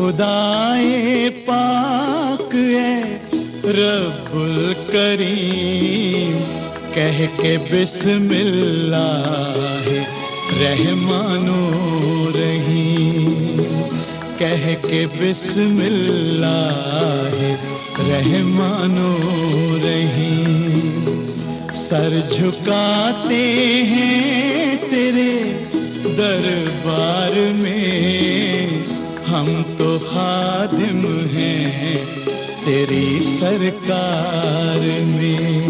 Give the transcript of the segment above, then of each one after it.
खुदाए पाक है रब्बुल करीम, कह के बिस्मिल्लाह रहमानो रहीम, कह के बिस्मिल्लाह रहमानो रहीम। सर झुकाते हैं तेरे दरबार में, हम तो खादिम हैं तेरी सरकार में।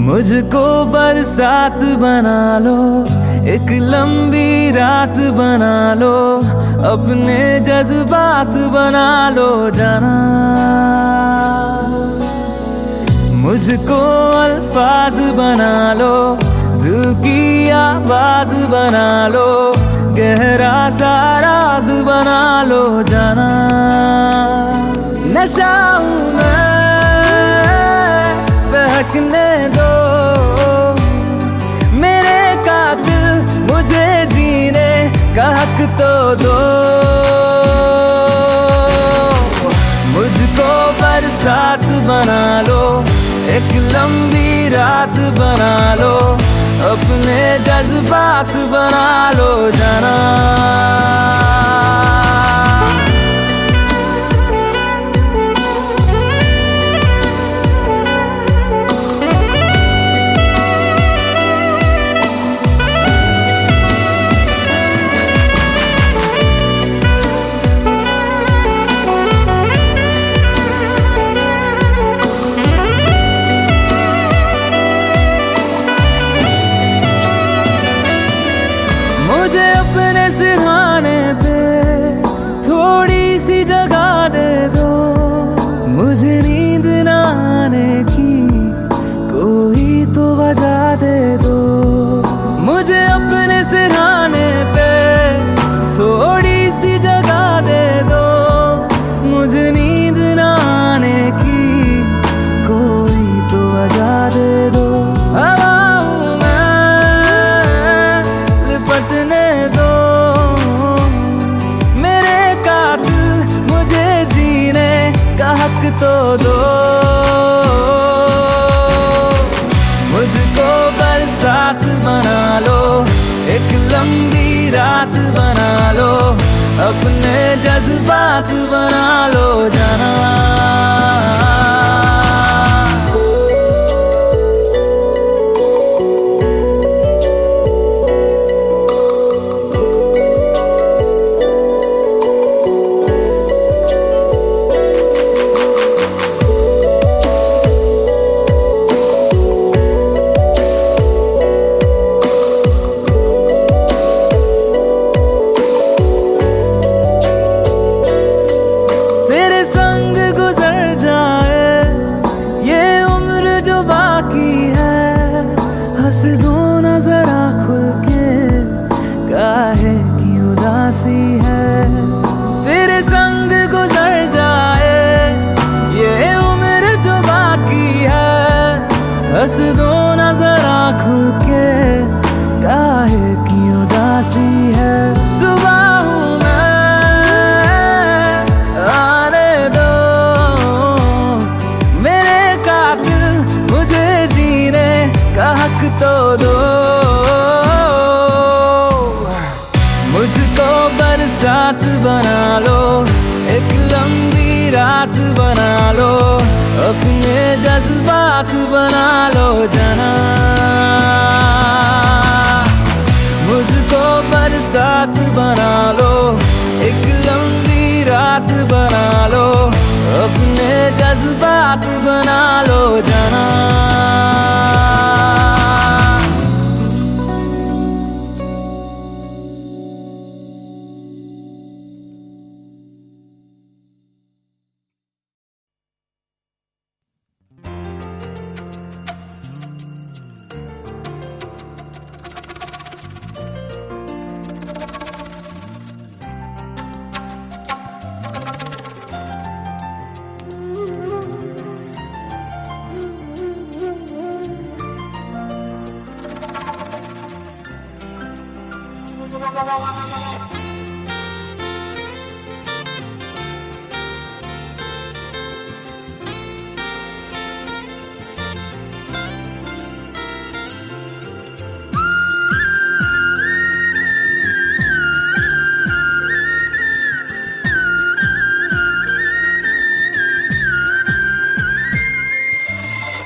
मुझको बरसात बना लो, एक लंबी रात बना लो, अपने जज्बात बना लो जाना। मुझको अल्फाज बना लो, दिल की आवाज बना लो, गहरा सा राज बना लो जाना। नशा हूँ मैं, बहकने दो मेरे कातिल, मुझे जीने का हक तो दो। मुझको बरसात बना लो, एक लंबी रात बना लो, अपने जज्बात बना लो जाना। मुझे अपने सिरहाने पे थोड़ी सी जगह दे दो, मुझे नींद ना आने की कोई तो वजह दे दो। मुझे अपने सिरहाने पे थोड़ी सी जगह दे दो, मुझे नींद ना आने की कोई तो वजह दे दो। लिपटने दो मेरे कातिल, मुझे जीने का हक तो दो। मुझको बरसात बना लो, एक लंबी रात बना लो, अपने जज्बात बना लो जाना। साथ बना लो, अपने जज्बात बना लो जना, मुझको बरसात बना लो, एक लंबी रात बना लो, अपने जज्बात बना लो जना।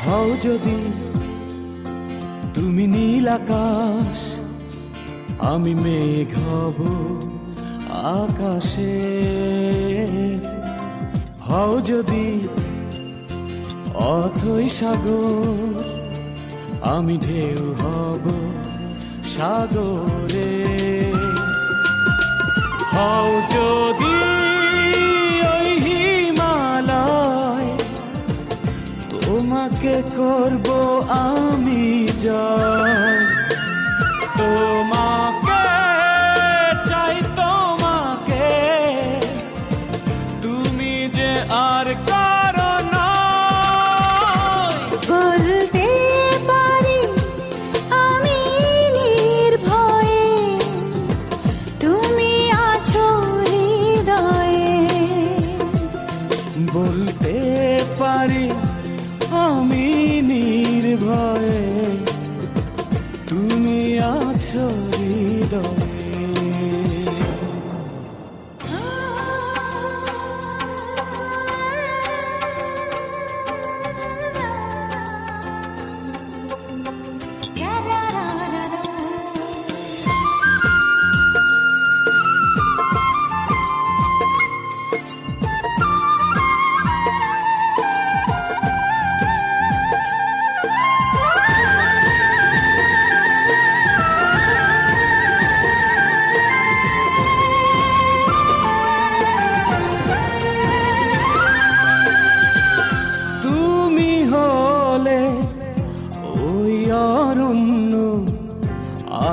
হও যদি তুমি নীল আকাশ, আমি মেঘ হব আকাশে। হও যদি অথই সাগর, আমি ঢেউ হব সাগরে। হও যদি ওই হিমালয়, তোমাকে করব আমি জয়। তোমাকে চাই, তোমাকে, তুমি যে আর কারো নয়। বলতে পারি আমি নির্ভয়ে, তুমি আছো হৃদয়ে। বলতে পারি আমি নির্ভয়ে, তুমি আছো হৃদয়ে।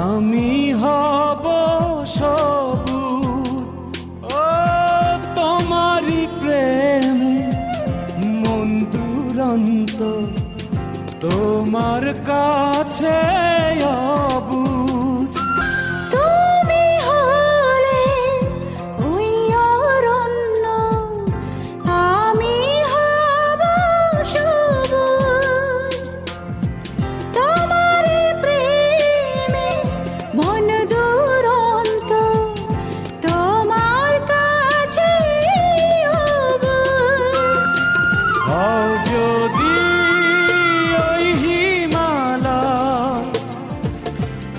আমি হব সবুজ, ও তোমারই প্রেমে মন দুরন্ত, তোমার কাছে অবুঝ। তুমি হলে ওই অরণ্য, আমি হব সবুজ, তোমার প্রেমে মন দুরন্ত, তোমার কাছে অবুঝ। হও যদি ওই হিমালয়,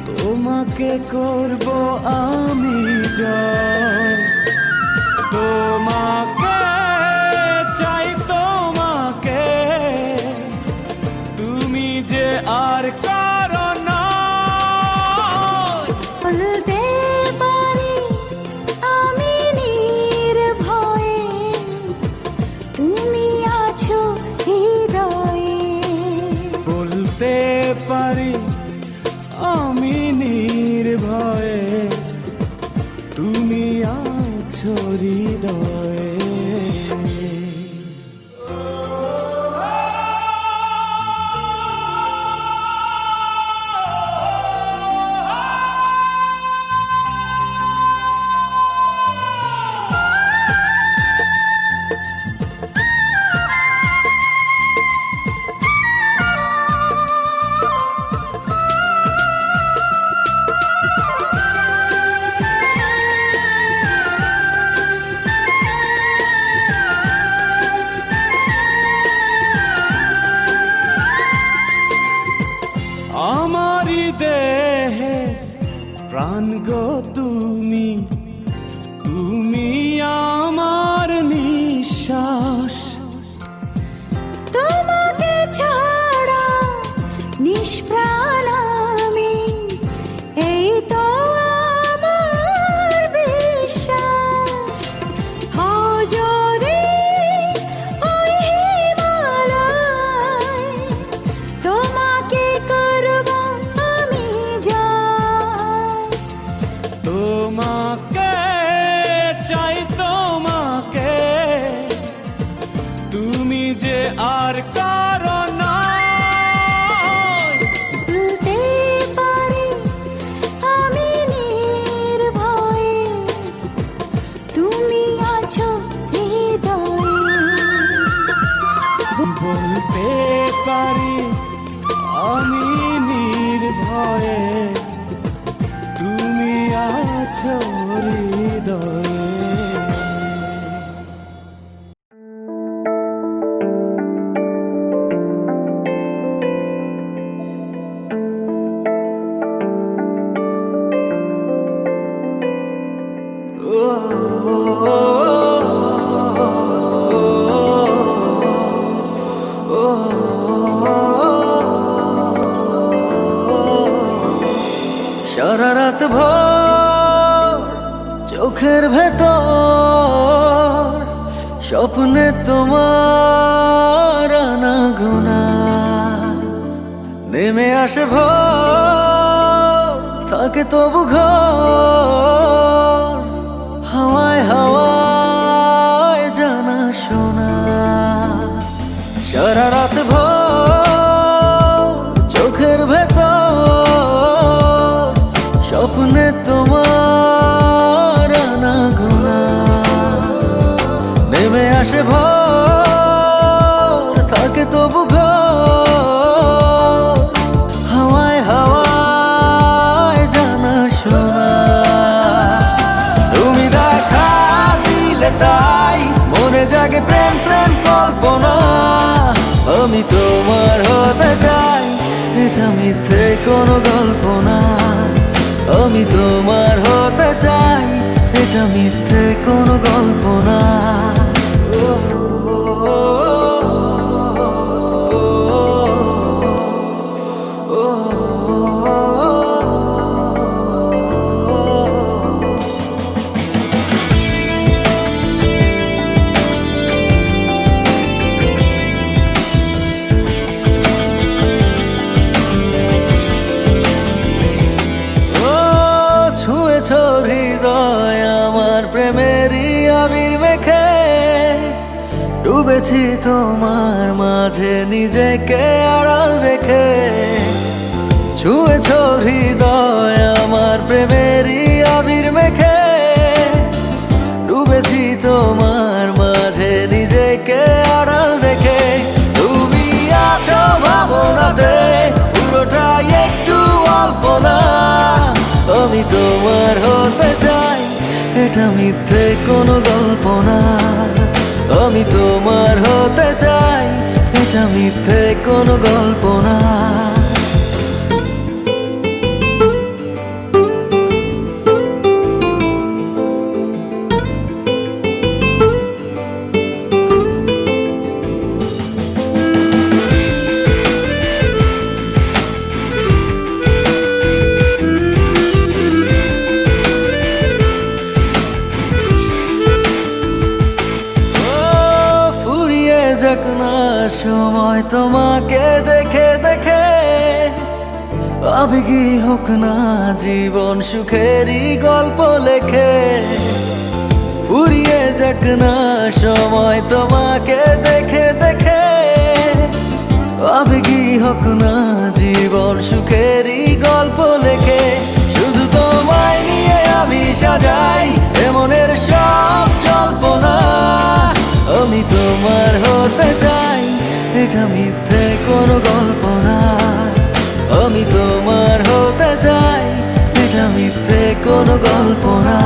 তোমাকে করব আমি জয়। তোমাকে চাই, তোমাকে, তুমি যে আর কারো নয়। বলতে পারি আমি নির্ভয়ে, তুমি আছো হৃদয়ে। বলতে পারি আমি নির্ভয়ে, তুমি প্রাণ গো তুমি, তুমি আমার নিঃশ্বাস। তোমাকে ছাড়া নিষ্প্রাণ আমি, এই তো আমার বিশ্বাস। হও যদি ওই হিমালয়, তোমাকে করব আমি জয়। তোমাকে চাই, তোমাকে, তুমি যে আর কারো নয়। ভুলতে পারি আমি নির্ভয়ে, তুমি আছো হৃদয়ে। বলতে পারি আমি নির্ভয়ে, তুমি আছো হৃদয়ে। সারা রাত ভোর চোখের ভেতর স্বপ্নে তোমার আনাগোনা, নেমে আসে ভোর থাকে তবু ঘর, হাওয়ায় হাওয়ায় জানা শোনা। সারা রাত ভোর চোখের ভেতর স্বপ্নে তোমার আনাগোনা, নেমে আসে ভোর থাকে তবু ঘর, হাওয়ায় হাওয়ায় জানা শোনা। তুমি দেখা দিলে তাই মনে জাগে প্রেম প্রেম কল্পনা, আমি তোমার হতে চাই, এটা মিথ্যে কোনো গল্প না। আমি তোমার হতে চাই, এটা মিথ্যে কোনো গল্প না। হৃদয় আমার প্রেমেরই আবির মেখে, ডুবেছি তোমার মাঝে নিজেকে আড়াল রেখে। ছুঁয়েছ হৃদয় আমার প্রেমেরই আবির মেখে, ডুবেছি তোমার মাঝে নিজেকে আড়াল রেখে। তুমি আছো ভাবনাতে, পুরোটাই একটু অল্প না। আমি তোমার হতে চাই, এটা মিথ্যে কোনো গল্প না। আমি তোমার হতে চাই, এটা মিথ্যে কোনো গল্প না। যাক না সময় তোমাকে দেখে দেখে, আবেগী হোক না জীবন সুখেরই গল্প লেখে। ফুরিয়ে যাক না সময় তোমাকে দেখে দেখে, আবেগী হোক না জীবন সুখেরই গল্প লেখে। শুধু তোমায় নিয়ে আমি সাজাই এমনের সব জল্পনা। আমি তোমার হতে চাই, এটা মিথ্যে কোনো গল্প না। আমি তোমার হতে চাই, এটা মিথ্যে কোনো গল্প না।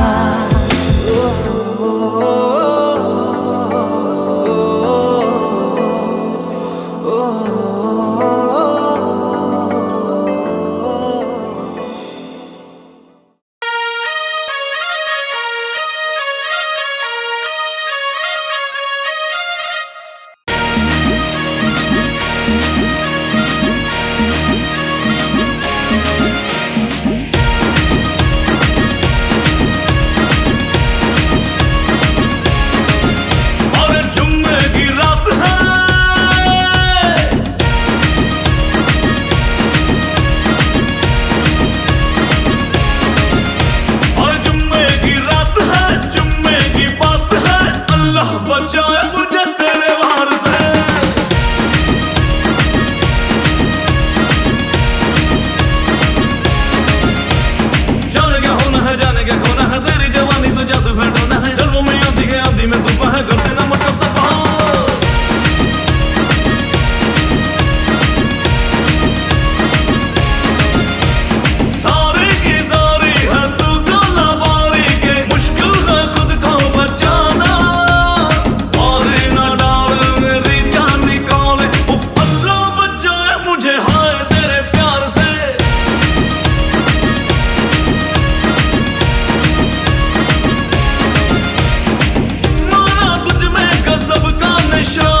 नशा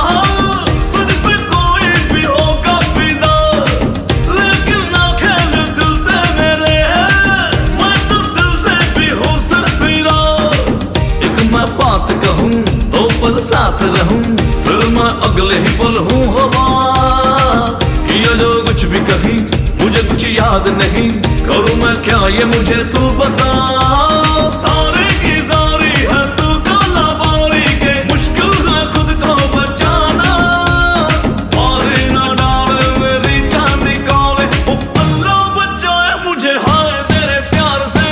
तुझ पे कोई भी होगा फिदा, लेकिन ना खेल दिल से मेरे, मैं तो दिल से भी हूँ सरफिरा। एक मैं बात कहूँ दो पल साथ रहूँ, फिर मैं अगले ही पल हूँ हवा। किया जो कुछ भी कहीं मुझे कुछ याद नहीं, करूँ मैं क्या ये मुझे तू बता। सारे की सारी है तू काला बारी के, मुश्किल है खुद को बचाना। मारे ना डाले मेरी जान निकाले, उफ अल्लाह बचाए मुझे हाय तेरे प्यार से।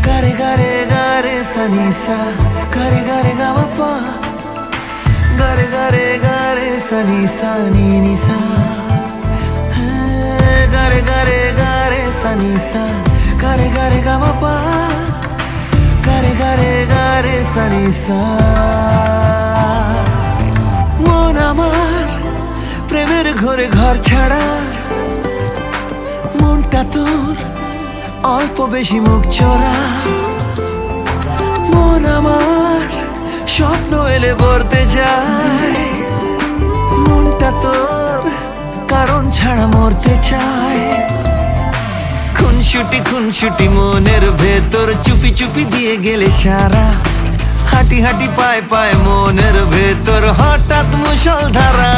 Gare gare gare sa ni sa, gare gare ga ma pa, gare gare gare sa ni sa, gare gare gare sa ni sa, gare gare ga ma pa, gare gare gare sa ni sa। মন আমার প্রেমের ঘরে ঘর ছাড়া, মনটা তোর অল্প বেশি মুখ চোরা। মন আমার স্বপ্ন এলে বলতে যায়, মনটা তোর কারণ ছাড়া মরতে চায়। খুনসুটি মনের ভেতর চুপি চুপি দিয়ে গেলে সারা, হাঁটি হাঁটি পায় পায় মনের ভেতর হঠাৎ মুষলধারা।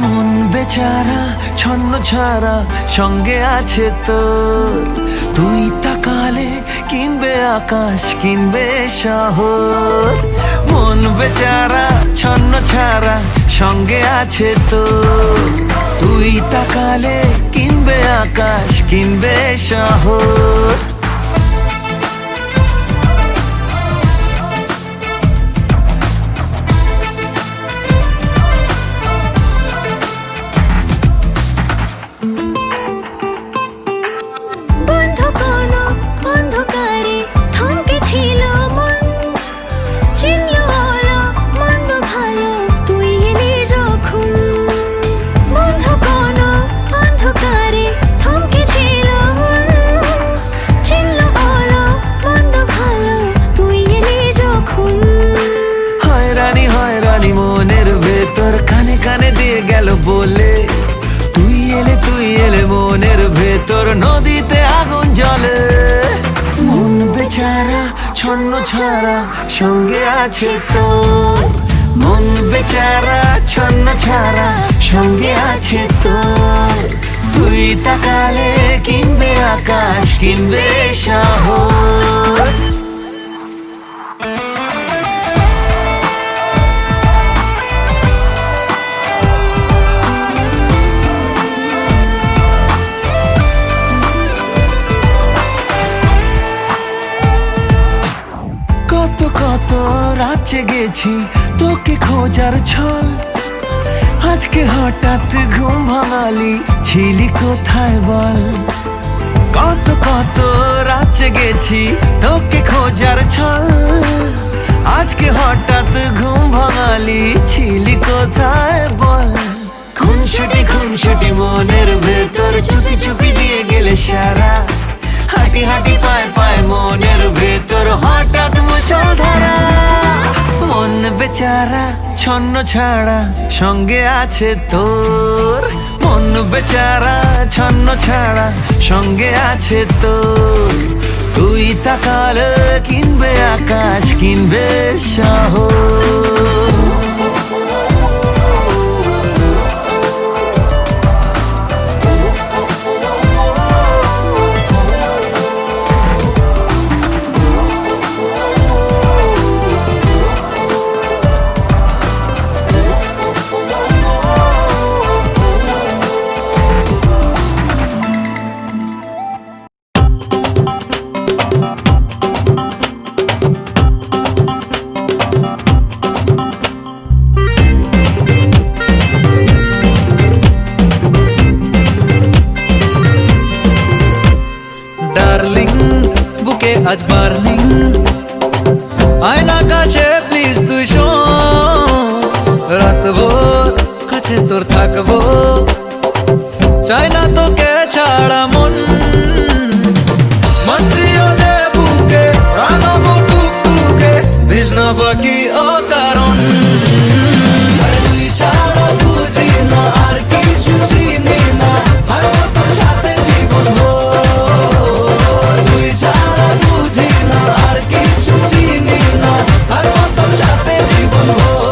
মন বেচারা ছন্ন ছাড়া সঙ্গে আছে তোর, তুই তাকালে কিনবে আকাশ কিনবে শহর। মন বেচারা ছন্ন ছাড়া সঙ্গে আছে তোর, তুই তাকালে কিনবে আকাশ কিনবে শহর। বলে তুই এলে মনের ভেতর নদীতে আগুন জ্বলে। মন বেচারা ছন্ন ছাড়া সঙ্গে আছে তোর, মন বেচারা ছন্ন ছাড়া সঙ্গে আছে তোর, তুই তাকালে কিনবে আকাশ কিনবে শহর। কত রাত জেগেছি তোকে খোঁজার ছল, আজকে হঠাৎ ঘুম ভাঙালি ছিলি কোথায় বল। কত রাত জেগেছি তোকে খোঁজার ছল, আজকে হঠাৎ ঘুম ভাঙালি ছিলি কোথায় বল। খুনসুটি মনের ভেতর চুপি চুপি দিয়ে গেলে সারা, হাঁটি হাঁটি পায় পায় মনের ভেতর হঠাৎ মুষলধারা। মন বেচারা ছন্ন ছাড়া সঙ্গে আছে তোর, মন বেচারা ছন্ন ছাড়া সঙ্গে আছে তোর, তুই তাকালে কিনবে আকাশ কিনবে শহর। আজ বার্নিং আয়না কাছে প্লিজ তুই শোন রাতভর কাছে তোর থাকবো চাই না তোকে ছাড়া মন মস্তিও যে বুকে রাগাবো টুকটুকে ভিজনা ফাঁকি অকারণ তুই ছাড়া বুঝি না আর কিছু চিনি না থাকবো তোর সাথে জীবন ভর তুই ছাড়া বুঝি না আর কিছু চিনি না থাকবো তোর সাথে জীবন ভর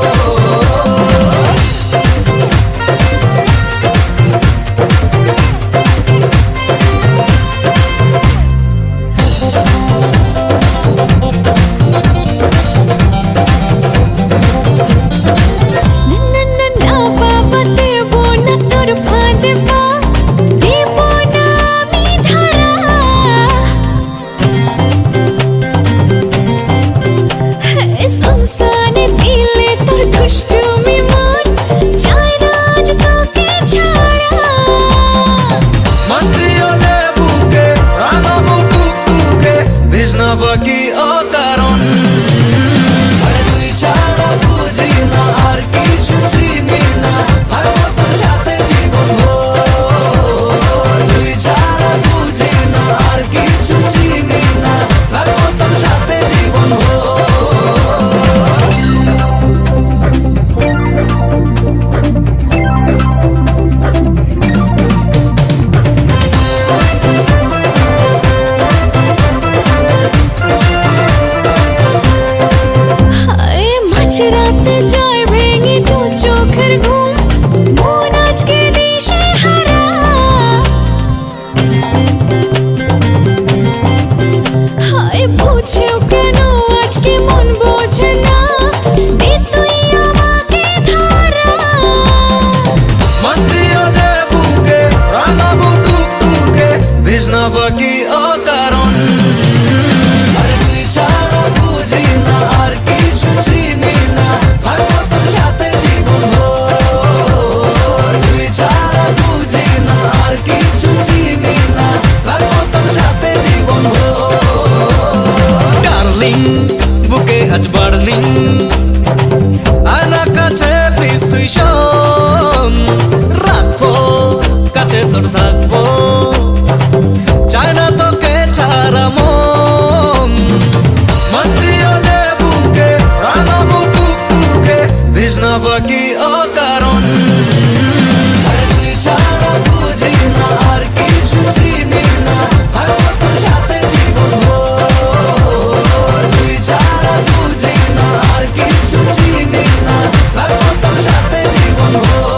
ফাঁকি অকারণ তুই ছাড়া বুঝি না আর কিছু চিনি না থাকবো তোর সাথে জীবন ভর তুই ছাড়া বুঝি না আর কিছু চিনি না থাকবো তোর সাথে জীবন ভর রাতে জয় ভেঙে দু চোখের ঘুম মন আজকে দিশে হারা হায় বুঝেও কেন আজকে মন বোঝে না দে তুই আমাকে ধারা মস্তিও যে বুকে রাগাবো টুকটুকে ভিজনা ফাঁকি অকারণ তুই ছাড়া বুঝি না আর কিছু চিনি না থাকবো তোর সাথে জীবন ভর তুই ছাড়া বুঝি না আর কিছু চিনি না থাকবো তোর সাথে জীবন ভর ডার্লিং বুকে আজ বার্নিং আয়না কাছে প্লিজ তুই শোন রাখবো কাছে তোর থাকবো চাই না তোকে ছাড়া মন মস্তিও যে বুকে রাগাবো টুকটুকে ভিজনা ফাঁকি অকারণ তুই ছাড়া বুঝি না আর কিছু চিনি না থাকবো তোর সাথে জীবন ভর তুই ছাড়া বুঝি না আর কিছু চিনি না থাকবো তোর সাথে জীবন ভর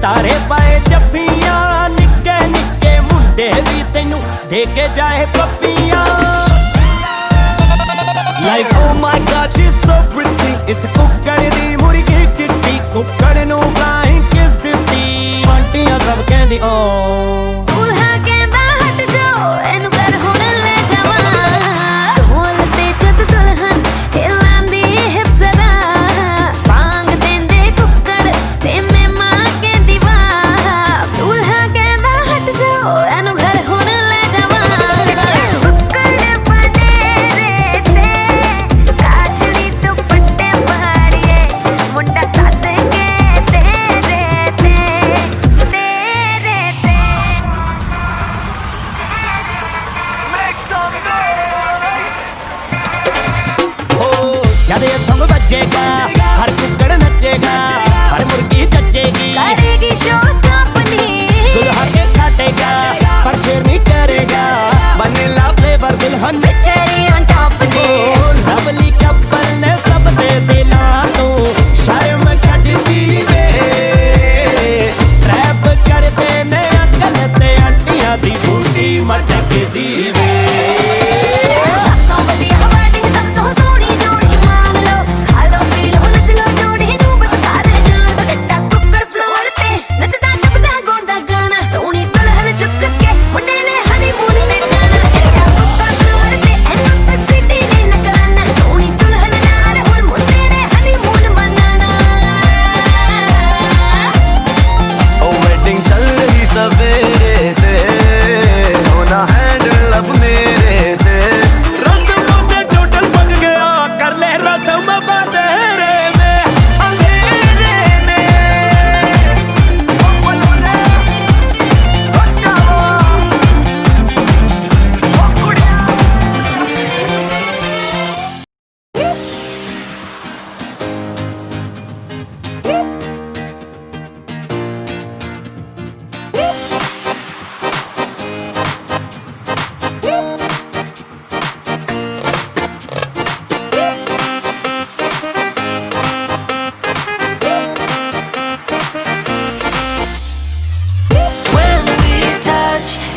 तारे पाए जफ्फियां निक्के निक्के मुंडे भी तेनू दे के जाए पप्पियां Like oh my god she's so pretty इस कुक्कड़ दी मुर्गी चिट्टी कुक्कड़ नू flying kiss दित्ती आंटियां सब कहंदी ओ दूल्हा कहंदा हट जाओ इनू घर हुण ले जावां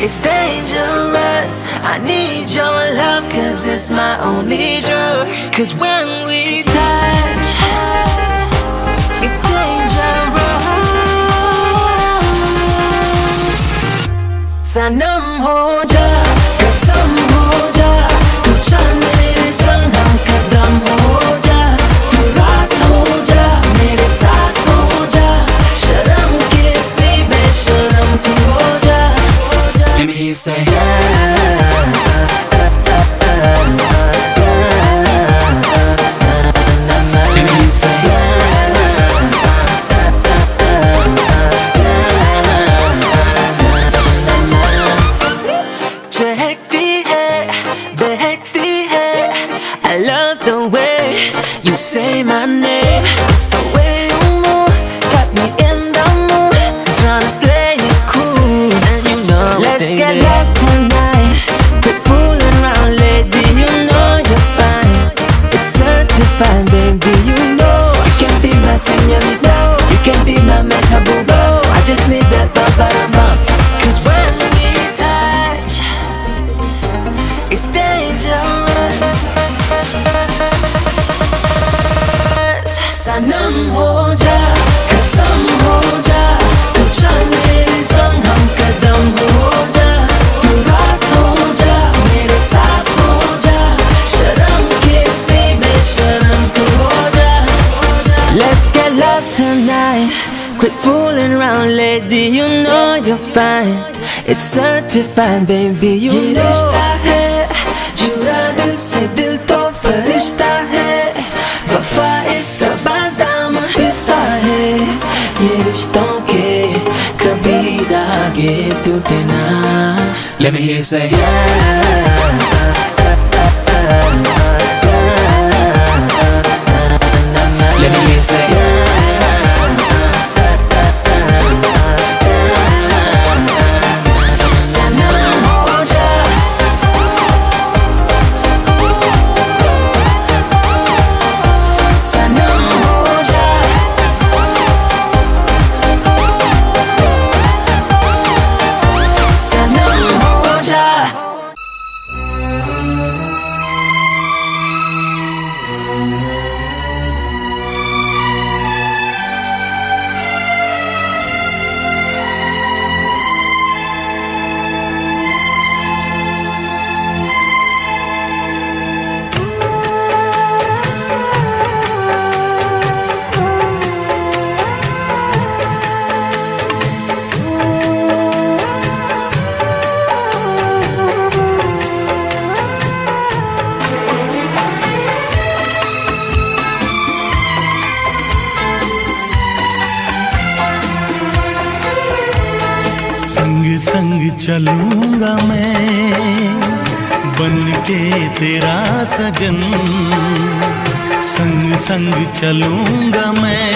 It's dangerous. I need your love, cause it's my only drug. Cause when we touch, it's dangerous. Sanam ho ja, kasam ho ja, tu chand mere sang hum kadam ho ja, tu raat ho ja, mere saath ho ja, sharam kisi besharam tu ho ja. Let me hear you say let me hear you say चहकती है, बहकती है. I love the way you say my name. It's the way you move, got me in the mood. Tryna play it cool, and you know. Let's get lost tonight. Quit fooling around, lady. You know you're fine. It's certified, baby. You know you can be my señorita. You can be my mehabuba. I just need that ba-ba-da-ba. Cause when we touch, it's dangerous. Sanam ho ja, kasam ho ja, tu chand mere sang hum kadam ho ja, tu raat ho ja, mere saath ho ja, sharam kisi besharam tu ho ja. Let's get lost tonight. Quit fooling around, lady. You know you're fine. It's certified, baby. You know. ये रिश्ता है, जुड़ा दिल से दिल तो फरिश्ता है. वफा इसका बादाम पिस्ता है. ये रिश्तों के कभी धागे टूटे ना. Let me hear you say let me hear you say Sanam ho ja, sanam ho ja, sanam ho ja. संग संग चलूंगा मैं बन के तेरा सजन. संग संग चलूंगा मैं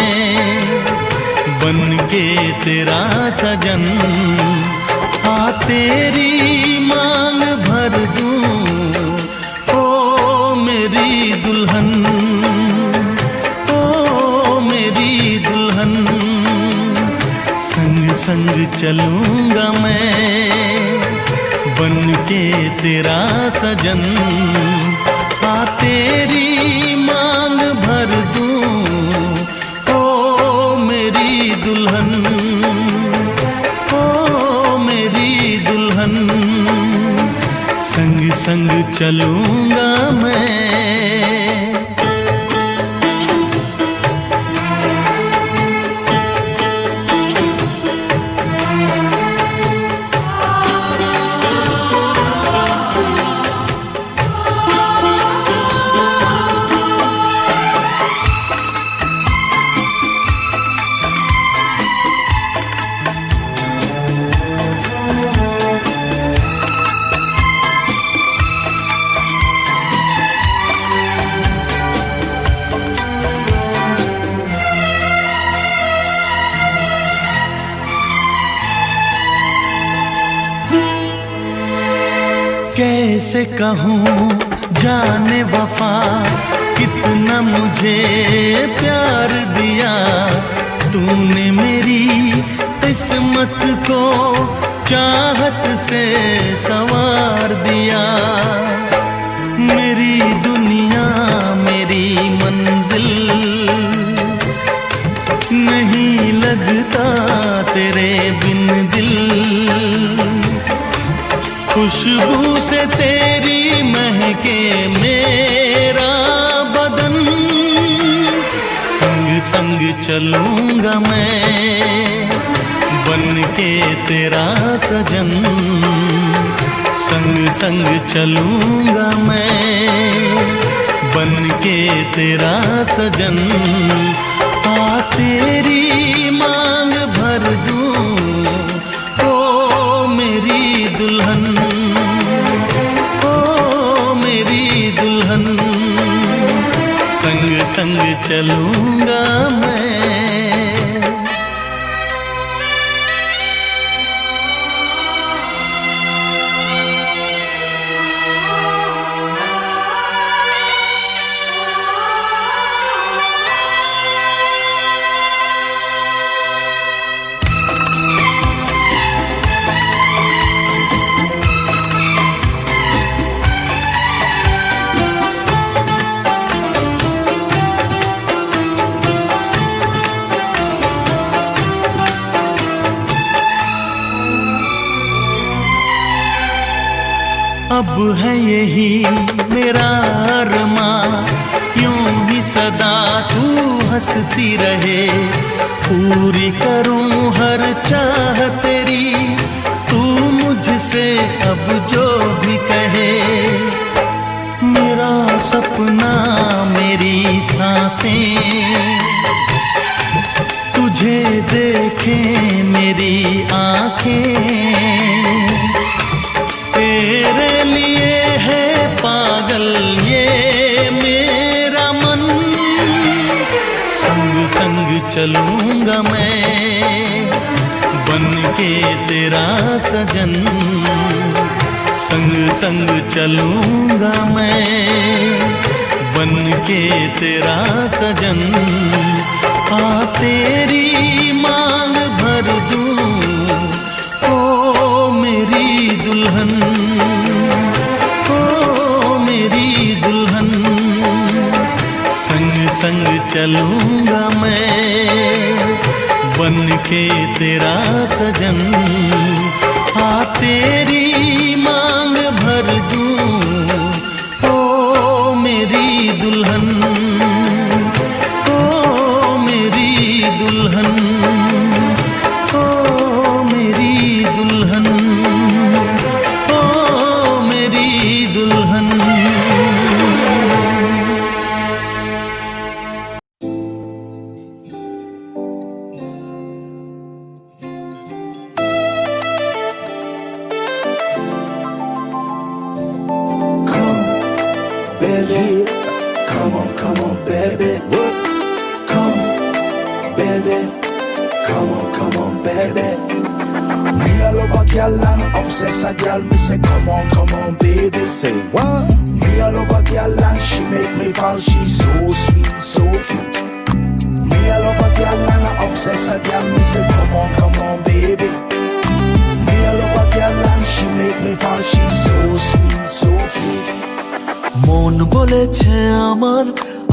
बन के तेरा सजन. आ तेरी मांग भर दूं ओ मेरी दुल्हन, ओ मेरी दुल्हन. संग संग चलूंगा मैं बन के तेरा सजन. आ तेरी मांग भर दूं ओ मेरी दुल्हन, ओ मेरी दुल्हन. संग संग चलूंगा मैं. कैसे कहूँ जाने वफा कितना मुझे प्यार दिया तूने मेरी किस्मत को चाहत से संवार दिया। मेरी दुनिया मेरी मंजिल, नहीं लगता तेरे बिन दिल। खुशबू से तेरी महके मेरा बदन, संग संग चलूंगा मैं बन के तेरा सजन। संग संग चलूंगा मैं बन के तेरा सजन। आ तेरी मांग भर दूं ओ मेरी दुल्हन, ओ मेरी दुल्हन। संग संग चलूंगा मैं। अब है यही मेरा अरमां, यूं ही सदा तू हंसती रहे। पूरी करूं हर चाह तेरी, तू मुझसे अब जो भी कहे। मेरा सपना मेरी सांसें, तुझे देखें मेरी आंखें। तेरे लिए है पागल ये मेरा मन। संग संग चलूंगा मैं बन के तेरा सजन। संग संग चलूंगा मैं बन के तेरा सजन। आ तेरी मांग भर दूं ओ मेरी दुल्हन, ओ मेरी दुल्हन। संग संग चलूंगा मैं बन के तेरा सजन। आ तेरी मांग भर दूं ओ मेरी दुल्हन, ओ मेरी दुल्हन, ओ मेरी दुल्हन, ओ मेरी दुल्हन। Baby, come on, baby. What? Come, baby. Come on, baby. Me a love a girl and obsess a girl. Me say, come on, baby. Say what? Me a love a girl and she make me fall. She's so sweet, so cute. Me a love a girl and I obsess a girl. Me say, come on, baby. Me a love a girl and she make me fall. She's so sweet, so cute. মন বলেছে আমার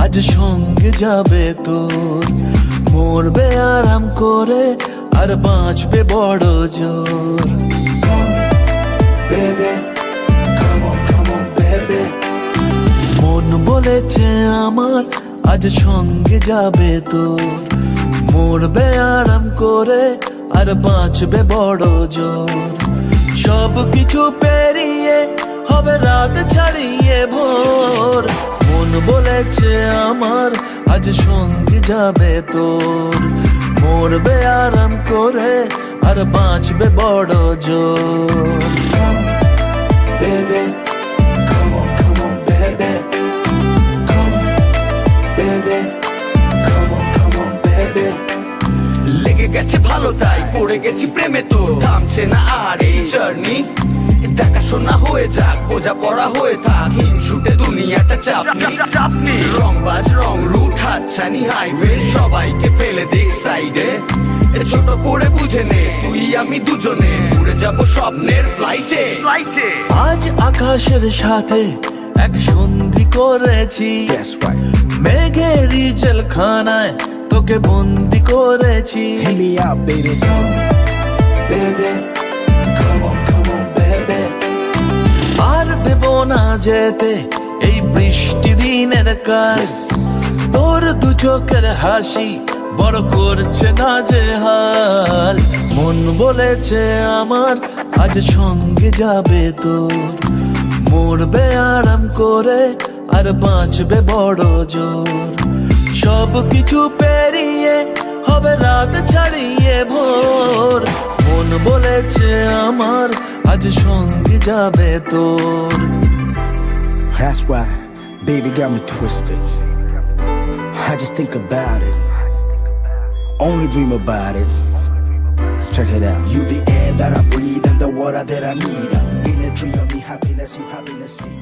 আজ সঙ্গে যাবে তোর। মরবে আরাম করে আর বাঁচবে বড় জোর। Baby, come on, baby. মন বলেছে আমার আজ সঙ্গে যাবে তোর। মরবে আরাম করে আর বাঁচবে বড় জোর। সব কিছু পেরিয়ে হবে রাত ছাড়িয়ে ভোর। মন বলেছে আমার আজ সঙ্গে যাবে তোর। মরবে আরাম করে আর বাঁচবে বড় জোর। Baby, come on, baby. Come, baby. Come on, baby. লেগে গেছে ভালো তাই পড়ে গেছি প্রেমে, তো থামছে না আর এই জার্নি। দেখাশোনা হয়ে যাক, বোঝা পড়া হয়ে থাক, হিংসুটে দুনিয়াটা চাপনি। রংবাজ রং রুট হাতছানি হাইওয়ে, সবাইকে ফেলে দিক সাইডে। এ ছোট করে বুঝে নে তুই আমি দুজনে উড়ে যাব স্বপ্নের ফ্লাইটে ফ্লাইটে আজ আকাশের সাথে এক সন্ধি করেছি মেঘেরই জেলখানায় তোকে বন্দি করেছি Hit me out, baby. Come, baby. Come on, baby. আর দেব না যেতে এই বৃষ্টি দিনের কাজ তোর দু চোখের হাসি বড় করছে না যে হাল মন বলেছে আমার আজ সঙ্গে যাবে তোর মরবে আরাম করে আর বাঁচবে বড় জোর সব কিছু পেরিয়ে হবে রাত ছাড়িয়ে ভোর মন বলেছে আমার আজ সঙ্গে যাবে তোর That's why, baby got me twisted. I just think about it. Only dream about it. Check it out. You the air that I breathe and the water that I need. In a tree of me happiness, you happiness see.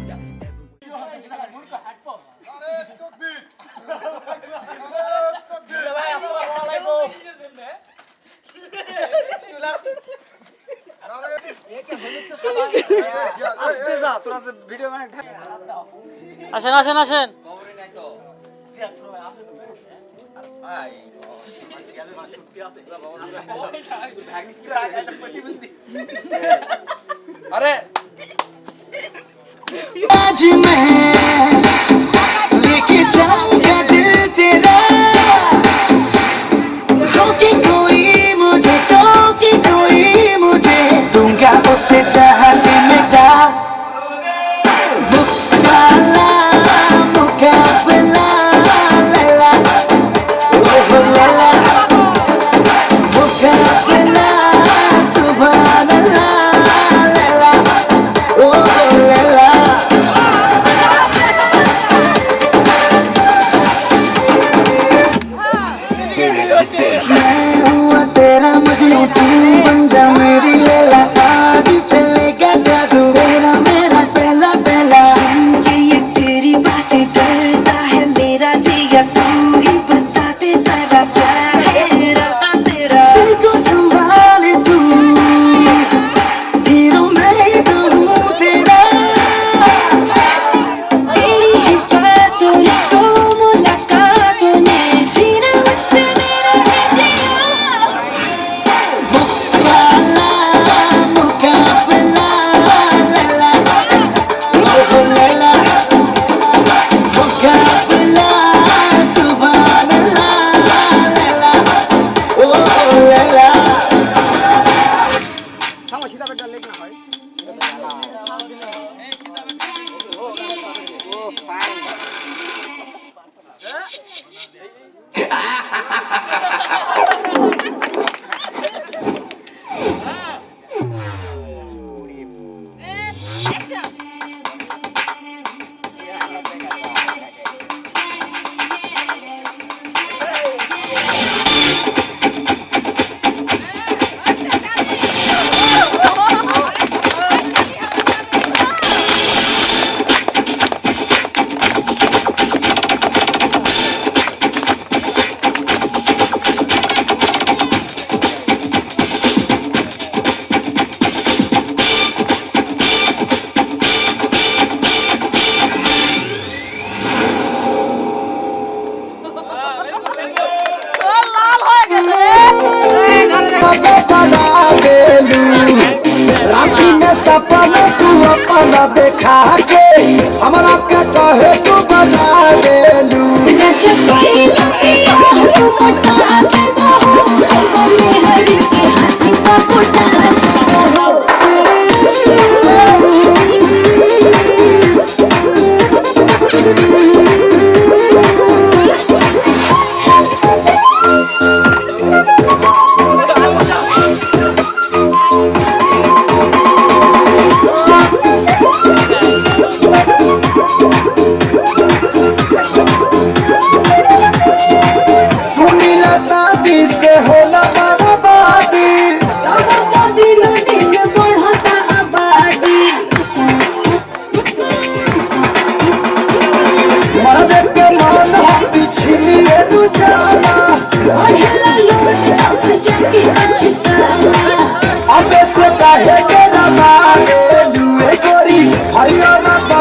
আসেন আসেন আসেন আরে आज मैं लेके जाऊंगा दिल तेरा रोके कोई मुझे टोके कोई मुझे दूंगा उसे जहां से मिटा मुकाबला मुकाबला लैला ओह लैला मुकाबला सुभान अल्लाह लैला ओह लैला मैं हुआ तेरा मुझे तू बन जा मेरी लैला आज चलेगा जादू तेरा मेरा पहला पहला सुन के ये तेरी बातें डरता है मेरा जिया तू ही बता दे सारा क्या है इरादा तेरा दिल को संभाले तू हीरो मैं ही तो हूँ तेरा तेरी ही बातों तो मुलाकातों ने जीना मुझसे मेरा है जिया मुकाबला मुकाबला लैला ओह लैला मुकाबला सुभान अल्लाह लैला ओह लैला राती में सपना तू अपना देखा के हमरा के कहे तू बना देलू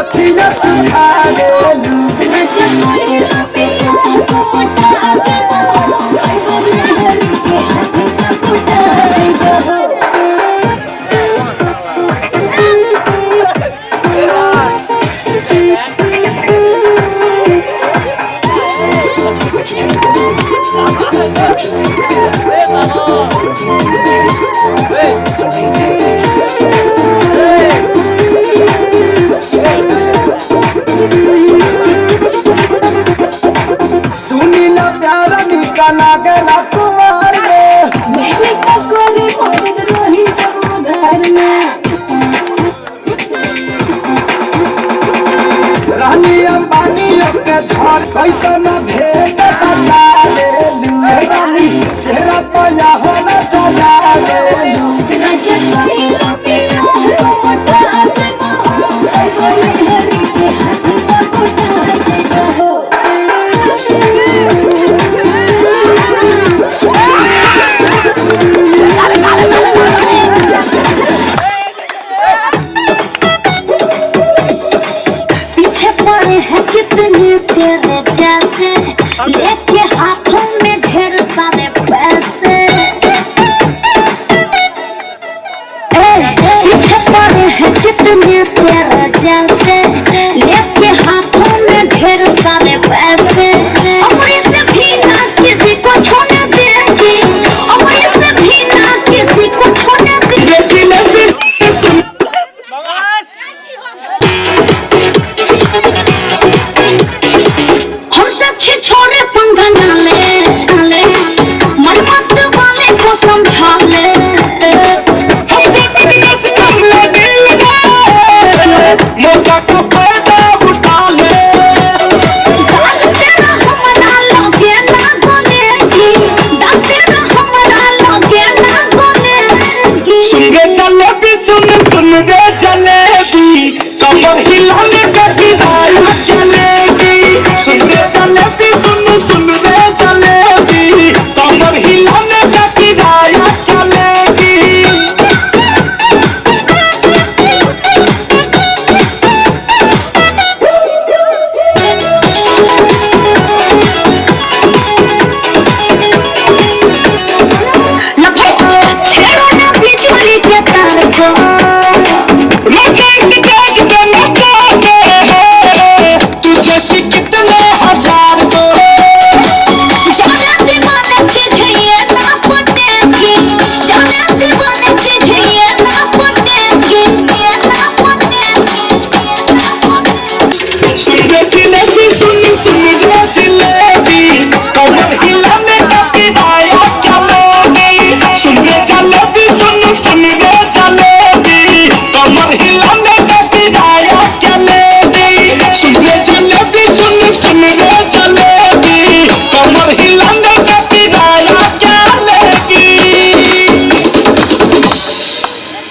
गछिया सुखा देलू राजा कोइला पिया को पटा जाबो खाइबो मेहरी के हाथ का कोटा जाबो सुनीला प्यारा निका लागला कुमार में मेहरी का कोरी मौज रही जब घर में रानी अंबानी के झड़ कैसा न भेद बता देलू रानी चेहरा पया होना चला देलू राजा कोइला पिया को पटा जाबो खाइबो मेहरी के हाथ का कोटा जाबो पीछे पड़े हैं कितने तेरे जैसे लेके हाथों में ढेर सारे पैसे पीछे पड़े हैं कितने तेरे जैसे लेके हाथों में ढेर सारे पैसे अपने से भी ना किसी को छोड़ने देंगी अपने से भी ना किसी को छोड़ने देंगी हमसे अच्छे छोरे पंगा ना ले मन मत वाले को समझा ले हमसे बिजनेस कर ले दिल मौका को फायदा उठा ले दाग तेरा हमारा लगे ना गोनेगी दाग तेरा हमारा लगे ना गोनेगी सुन चले भी सुन गे चले भी कमर हिलाने का किराया